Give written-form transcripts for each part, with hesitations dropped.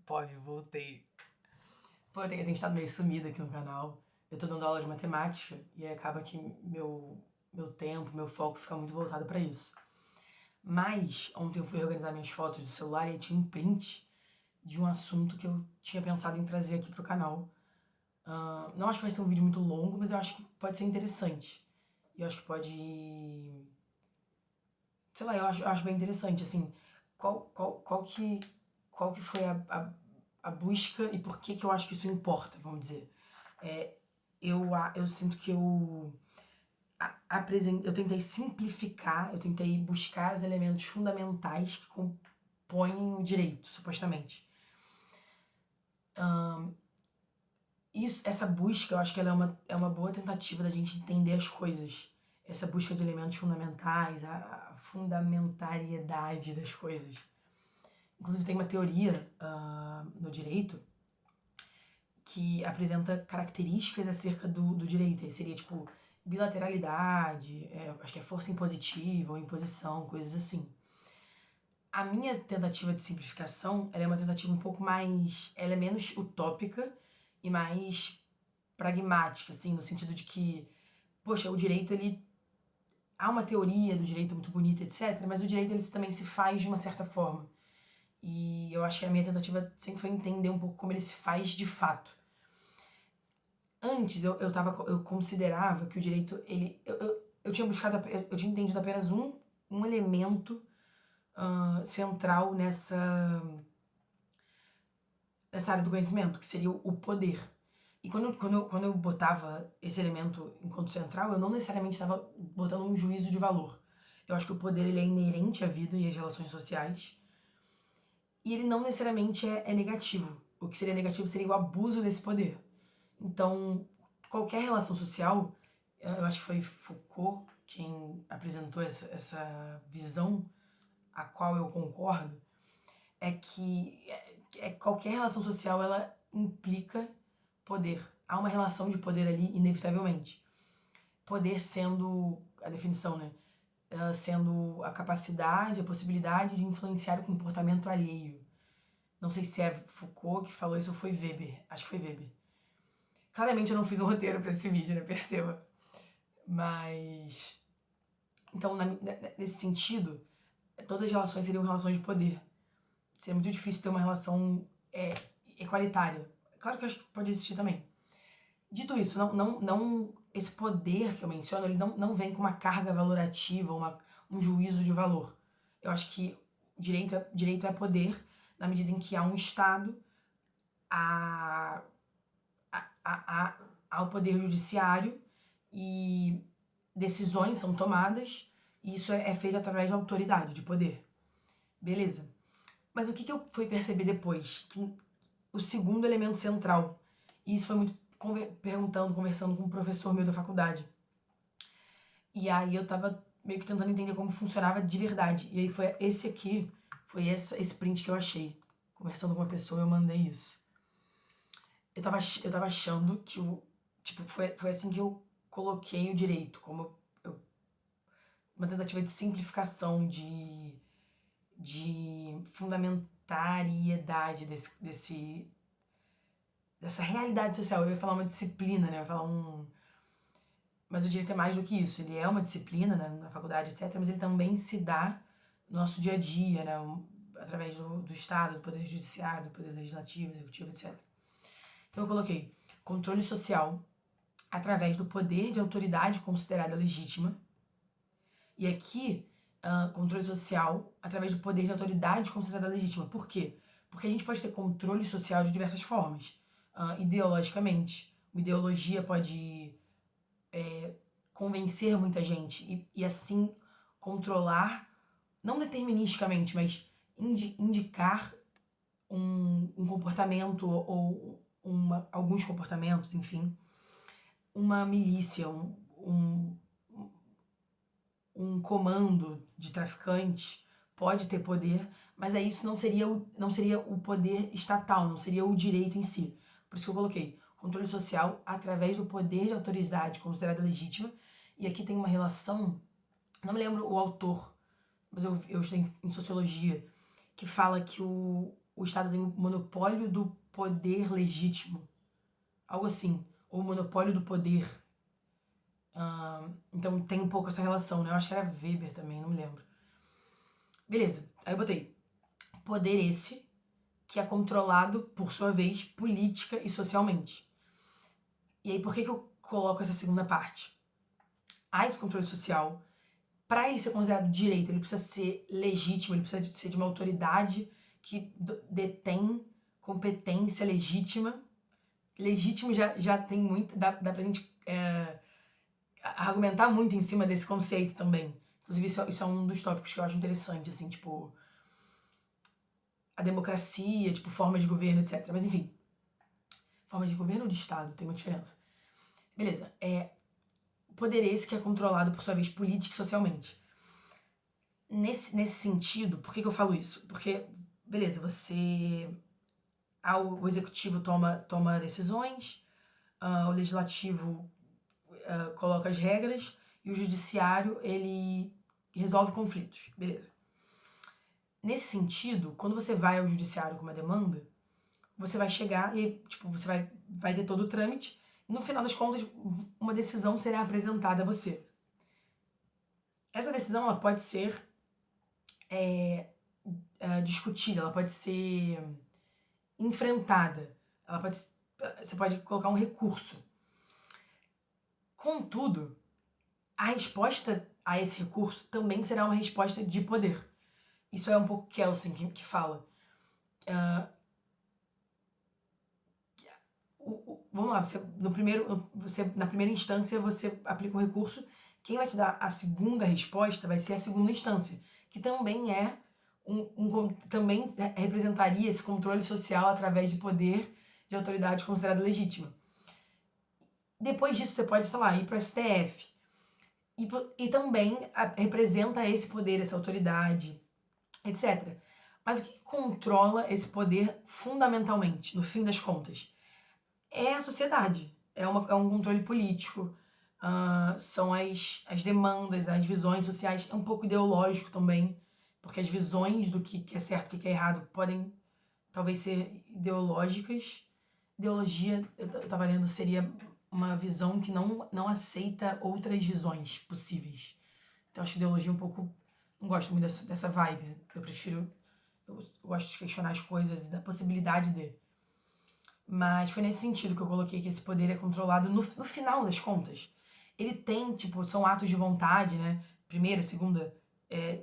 Pode, voltei. Pô, eu tenho estado meio sumida aqui no canal. Eu tô dando aula de matemática e aí acaba que meu tempo, meu foco fica muito voltado pra isso. Mas ontem eu fui organizar minhas fotos do celular e aí tinha um print de um assunto que eu tinha pensado em trazer aqui pro canal. Não acho que vai ser um vídeo muito longo, mas eu acho que pode ser interessante. E eu acho que pode. Sei lá, eu acho bem interessante, assim. Qual que foi a busca e por que eu acho que isso importa, vamos dizer. Eu sinto que eu tentei simplificar, eu tentei buscar os elementos fundamentais que compõem o direito, supostamente. Essa busca, eu acho que ela é uma boa tentativa da gente entender as coisas. Essa busca de elementos fundamentais, a fundamentariedade das coisas. Inclusive tem uma teoria no direito que apresenta características acerca do direito. Aí seria tipo bilateralidade, acho que é força impositiva ou imposição, coisas assim. A minha tentativa de simplificação, ela é uma tentativa um pouco mais... Ela é menos utópica e mais pragmática, assim, no sentido de que, poxa, o direito, ele... Há uma teoria do direito muito bonita, etc., mas o direito, ele também se faz de uma certa forma. E eu acho que a minha tentativa sempre foi entender um pouco como ele se faz de fato. Antes, eu considerava que o direito, ele... Eu tinha buscado, eu tinha entendido apenas um elemento central nessa área do conhecimento, que seria o poder. E quando eu botava esse elemento enquanto central, eu não necessariamente estava botando um juízo de valor. Eu acho que o poder, ele é inerente à vida e às relações sociais, e ele não necessariamente é negativo. O que seria negativo seria o abuso desse poder. Então, qualquer relação social, eu acho que foi Foucault quem apresentou essa visão, a qual eu concordo, é que qualquer relação social, ela implica poder. Há uma relação de poder ali, inevitavelmente. Poder sendo, a definição, né? Sendo a capacidade, a possibilidade de influenciar o comportamento alheio. Não sei se é Foucault que falou isso ou foi Weber. Acho que foi Weber. Claramente eu não fiz um roteiro pra esse vídeo, né? Perceba. Mas... Então, nesse sentido, todas as relações seriam relações de poder. Seria muito difícil ter uma relação equalitária. Claro que eu acho que pode existir também. Dito isso, esse poder que eu menciono, ele não vem com uma carga valorativa, um juízo de valor. Eu acho que direito é poder na medida em que há um Estado, há o poder judiciário e decisões são tomadas e isso é feito através da autoridade, de poder. Beleza. Mas o que eu fui perceber depois? Que o segundo elemento central, e isso foi muito conversando com um professor meu da faculdade. E aí eu tava meio que tentando entender como funcionava de verdade. E aí foi esse print que eu achei. Conversando com uma pessoa, eu mandei isso. Eu tava achando que foi assim que eu coloquei o direito, como uma tentativa de simplificação, de fundamentariedade dessa realidade social. Eu ia falar uma disciplina, né? Eu ia falar Mas o direito é mais do que isso. Ele é uma disciplina, né, na faculdade, etc., mas ele também se dá no nosso dia a dia, né? Através do Estado, do Poder Judiciário, do Poder Legislativo, Executivo, etc. Então eu coloquei controle social através do poder de autoridade considerada legítima. E aqui, controle social através do poder de autoridade considerada legítima. Por quê? Porque a gente pode ter controle social de diversas formas. Ideologicamente. Uma ideologia pode convencer muita gente e assim controlar, não deterministicamente, mas indicar um comportamento ou alguns comportamentos, enfim. Uma milícia, um comando de traficantes pode ter poder, mas aí isso não seria o poder estatal, não seria o direito em si. Por isso que eu coloquei controle social através do poder de autoridade considerada legítima. E aqui tem uma relação, não me lembro o autor, mas eu estudei em sociologia, que fala que o o Estado tem o monopólio do poder legítimo. Algo assim. Ou o monopólio do poder. Então tem um pouco essa relação, né? Eu acho que era Weber também, não me lembro. Beleza. Aí eu botei poder esse que é controlado, por sua vez, política e socialmente. E aí por que eu coloco essa segunda parte? Há esse controle social. Para ele ser considerado direito, ele precisa ser legítimo, ele precisa ser de uma autoridade que detém competência legítima. Legítimo já tem muito, dá pra gente argumentar muito em cima desse conceito também. Inclusive, isso é um dos tópicos que eu acho interessante, assim, tipo, a democracia, tipo, formas de governo, etc. Mas enfim, formas de governo ou de Estado, tem uma diferença. Beleza, poder esse que é controlado, por sua vez, política e socialmente. Nesse sentido, por que eu falo isso? Porque, beleza, o executivo toma decisões, o legislativo coloca as regras e o judiciário, ele resolve conflitos, beleza. Nesse sentido, quando você vai ao judiciário com uma demanda, você vai chegar e, tipo, você vai ter todo o trâmite e, no final das contas, uma decisão será apresentada a você. Essa decisão, ela pode ser discutida, ela pode ser enfrentada, você pode colocar um recurso. Contudo, a resposta a esse recurso também será uma resposta de poder. Isso é um pouco Kelsen que fala. Vamos lá, na primeira instância você aplica o recurso, quem vai te dar a segunda resposta vai ser a segunda instância, que também também representaria esse controle social através de poder de autoridade considerada legítima. Depois disso você pode, sei lá, ir para o STF, e também representa esse poder, essa autoridade, etc. Mas o que controla esse poder fundamentalmente, no fim das contas? É a sociedade, é um controle político, são as demandas, as visões sociais, é um pouco ideológico também, porque as visões do que é certo e o que é errado podem talvez ser ideológicas. Ideologia, eu tava lendo, seria uma visão que não aceita outras visões possíveis. Então acho que ideologia um pouco... Não gosto muito dessa vibe. Eu prefiro... Eu gosto de questionar as coisas e da possibilidade de... Mas foi nesse sentido que eu coloquei que esse poder é controlado no final das contas. Ele tem, tipo, são atos de vontade, né? Primeira, segunda,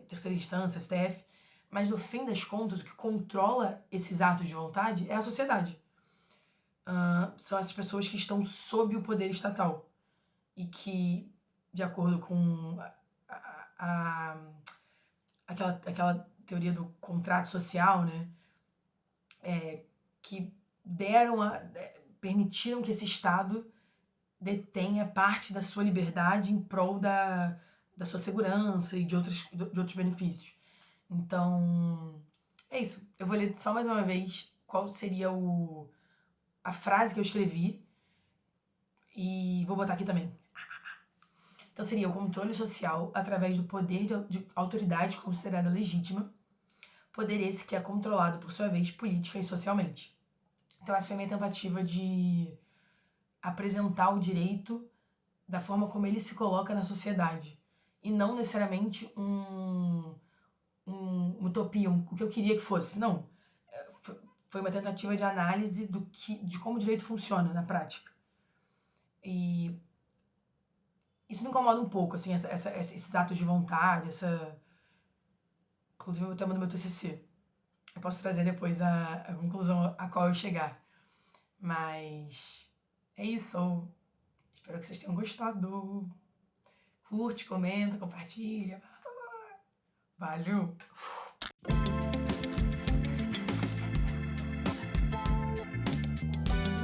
terceira instância, STF. Mas no fim das contas, o que controla esses atos de vontade é a sociedade. São essas pessoas que estão sob o poder estatal. E que, de acordo com aquela teoria do contrato social, né? Que permitiram que esse Estado detenha parte da sua liberdade em prol da sua segurança e de outros benefícios. Então, é isso. Eu vou ler só mais uma vez qual seria a frase que eu escrevi e vou botar aqui também. Então seria o controle social através do poder de autoridade considerada legítima, poder esse que é controlado, por sua vez, política e socialmente. Então essa foi a minha tentativa de apresentar o direito da forma como ele se coloca na sociedade. E não necessariamente uma utopia, o que eu queria que fosse. Não. Foi uma tentativa de análise de como o direito funciona na prática. E isso me incomoda um pouco, assim, esses atos de vontade, inclusive o tema do meu TCC. Eu posso trazer depois a conclusão a qual eu chegar. Mas é isso. Espero que vocês tenham gostado. Curte, comenta, compartilha. Valeu!